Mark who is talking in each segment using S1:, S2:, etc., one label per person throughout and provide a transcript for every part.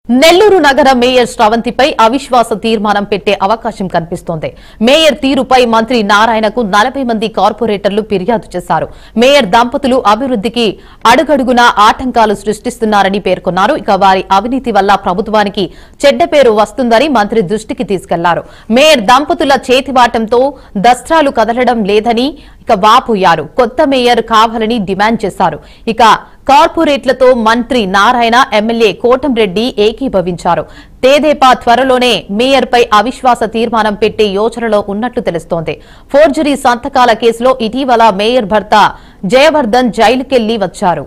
S1: నెల్లూరు నగర మేయర్ శ్రవంతిపై అవిశ్వాస తీర్మానం పెట్టే అవకాశం కనిపిస్తోంది. మేయర్ తీరుపై మంత్రి నారాయణకు 40 మంది కార్పొరేటర్లు ఫిర్యాదు చేశారు. మేయర్ దంపతులు అభివృద్ధికి అడుగడుగునా ఆటంకాలు సృష్టిస్తున్నారని పేర్కొన్నారు. ఇక వారి అవినీతి వల్ల ప్రభుత్వానికి చెడ్డ పేరు వస్తుందని మంత్రి దృష్టికి తీసుకెళ్లారు. మేయర్ దంపతుల చేతివాటంతో దస్త్రాలు కదలడం లేదని వాపోయారు. కొత్త మేయర్ కావాలని డిమాండ్ చేశారు. ఇక కార్పొరేట్లతో మంత్రి నారాయణ, ఎమ్మెల్యే కోటంరెడ్డి ఏకీభవించారు. తెదేపా త్వరలోనే మేయర్పై అవిశ్వాస తీర్మానం పెట్టే యోచనలో ఉన్నట్లు తెలుస్తోంది. ఫోర్జరీ సంతకాల కేసులో ఇటీవల మేయర్ భర్త జయవర్ధన్ జైలుకెళ్లి వచ్చారు.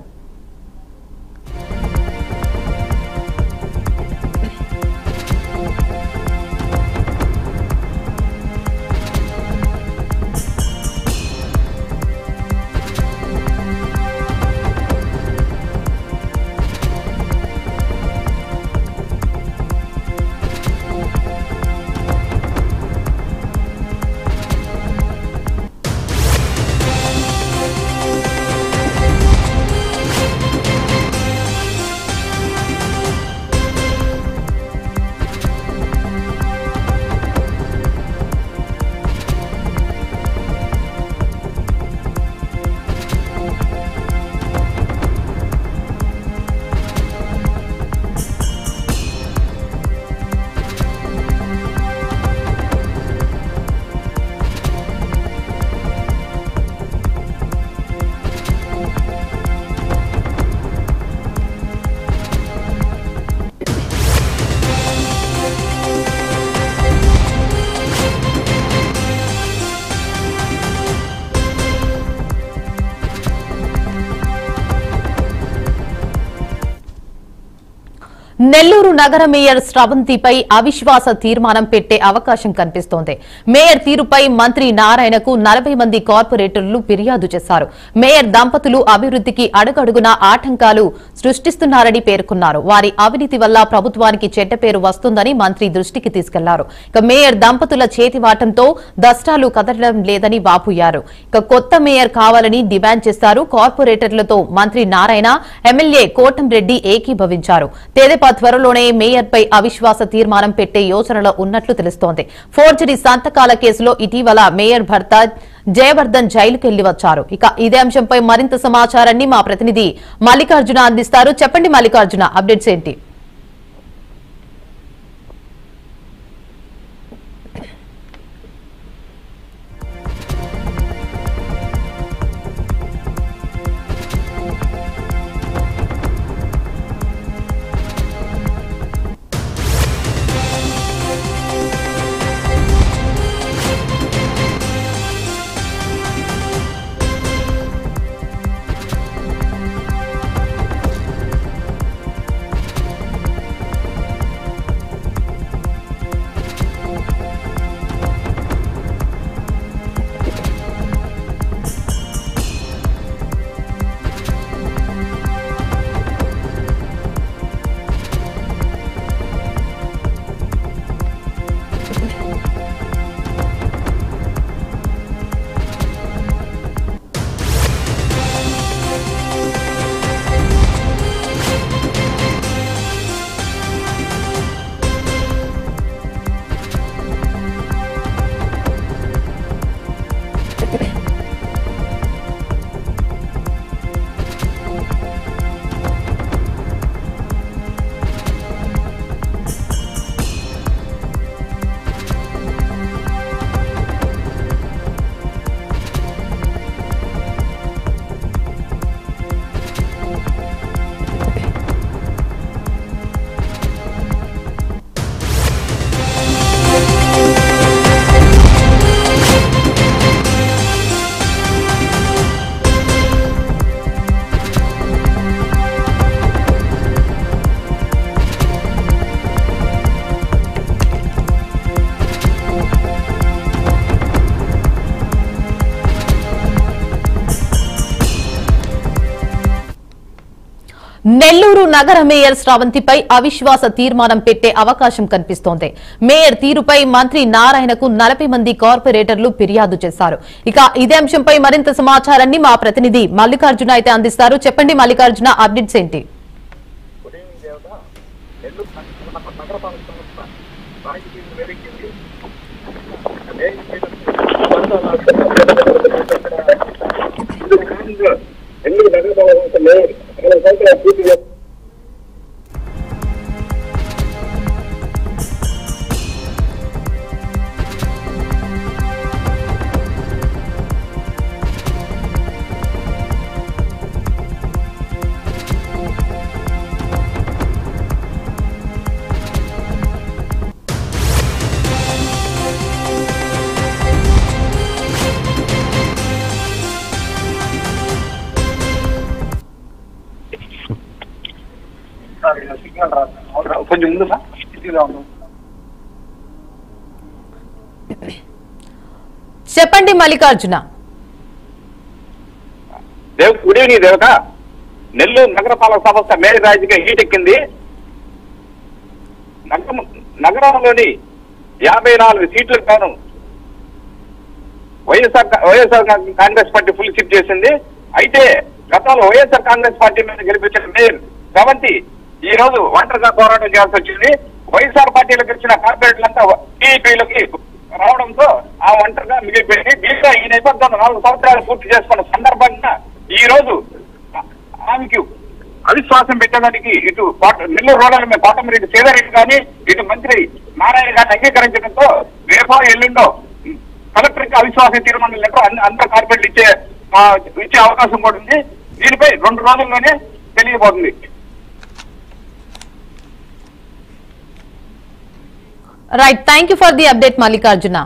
S1: నెల్లూరు నగర మేయర్ శ్రవంతిపై అవిశ్వాస తీర్మానం పెట్టే అవకాశం కనిపిస్తోంది. మేయర్ తీరుపై మంత్రి నారాయణకు 40 మంది కార్పొరేటర్లు ఫిర్యాదు చేశారు. మేయర్ దంపతులు అభివృద్ధికి అడుగడుగునా ఆటంకాలు సృష్టిస్తున్నారని పేర్కొన్నారు. వారి అవినీతి వల్ల ప్రభుత్వానికి చెడ్డ పేరు వస్తుందని మంత్రి దృష్టికి తీసుకెళ్లారు. ఇక మేయర్ దంపతుల చేతివాటంతో దస్త్రాలు కదలడం లేదని వాపోయారు. ఇక కొత్త మేయర్ కావాలని డిమాండ్ చేశారు. కార్పొరేటర్లతో మంత్రి నారాయణ, ఎమ్మెల్యే కోటంరెడ్డి ఏకీభవించారు. తెదేపా త్వరలోనే మేయర్పై అవిశ్వాస తీర్మానం పెట్టే యోచనలో ఉన్నట్లు తెలుస్తోంది. ఫోర్జరీ సంతకాల కేసులో ఇటీవల మేయర్ భర్త జయవర్ధన్ జైలుకెళ్లి వచ్చారు. ఇక ఇదే అంశంపై మరింత సమాచారాన్ని మా ప్రతినిధి మల్లికార్జున అందిస్తారు. చెప్పండి మల్లికార్జున, అప్డేట్స్ ఏంటి? నెల్లూరు నగర మేయర్ శ్రవంతిపై అవిశ్వాస తీర్మానం పెట్టే అవకాశం కనిపిస్తోంది. మేయర్ తీరుపై మంత్రి నారాయణకు 40 మంది కార్పొరేటర్లు ఫిర్యాదు చేశారు. ఇక ఇదే అంశంపై మరింత సమాచారాన్ని మా ప్రతినిధి మల్లికార్జున అయితే అందిస్తారు. చెప్పండి మల్లికార్జున, అప్డేట్స్ ఏంటి?
S2: నగరపాలక సంస్థ రాజకీయం వెలిగింది. ఎందుకు నగరపాలక సంస్థ లేదు 4 సంవత్సరాలు పూర్తి చేస్తారు. కొంచెం ముందుగా
S1: చెప్పండి మల్లికార్జున.
S3: గుడ్ ఈవినింగ్ దేవత. నెల్లూరు నగరపాలక సంస్థ మేయర్ రాజకీయ హీట్ ఎక్కింది. నగరంలోని 54 సీట్లకు గాను YSR Congress party full shift చేసింది. అయితే గతంలో వైఎస్ఆర్ కాంగ్రెస్ పార్టీ మీద గెలిపించిన మేయర్ శ్రవంతి ఈ రోజు ఒంటరిగా పోరాటం చేయాల్సి వచ్చింది. వైఎస్ఆర్ పార్టీలకు గెలిచిన కార్పొరేట్లంతా టీడీపీలోకి రావడంతో ఆ ఒంటరిగా మిగిలిపోయింది. దీంతో ఈ నేపథ్యంలో 4 సంవత్సరాలు పూర్తి చేసుకున్న సందర్భంగా ఈ రోజు ఆమెకి అవిశ్వాసం పెట్టడానికి ఇటు నెల్లూరు రూరల్ కోటమిరెడ్డి సేదారెడ్డి కానీ ఇటు మంత్రి నారాయణ గారిని అంగీకరించడంతో రేపో ఎల్లుండో కలెక్టర్కి అవిశ్వాస తీర్మానం లెటర్ అందరూ కార్పొరేట్లు ఇచ్చే అవకాశం కూడా ఉంది. దీనిపై 2 రోజుల్లోనే తెలియబోతుంది.
S1: Right, thank you for the update Mallikarjuna.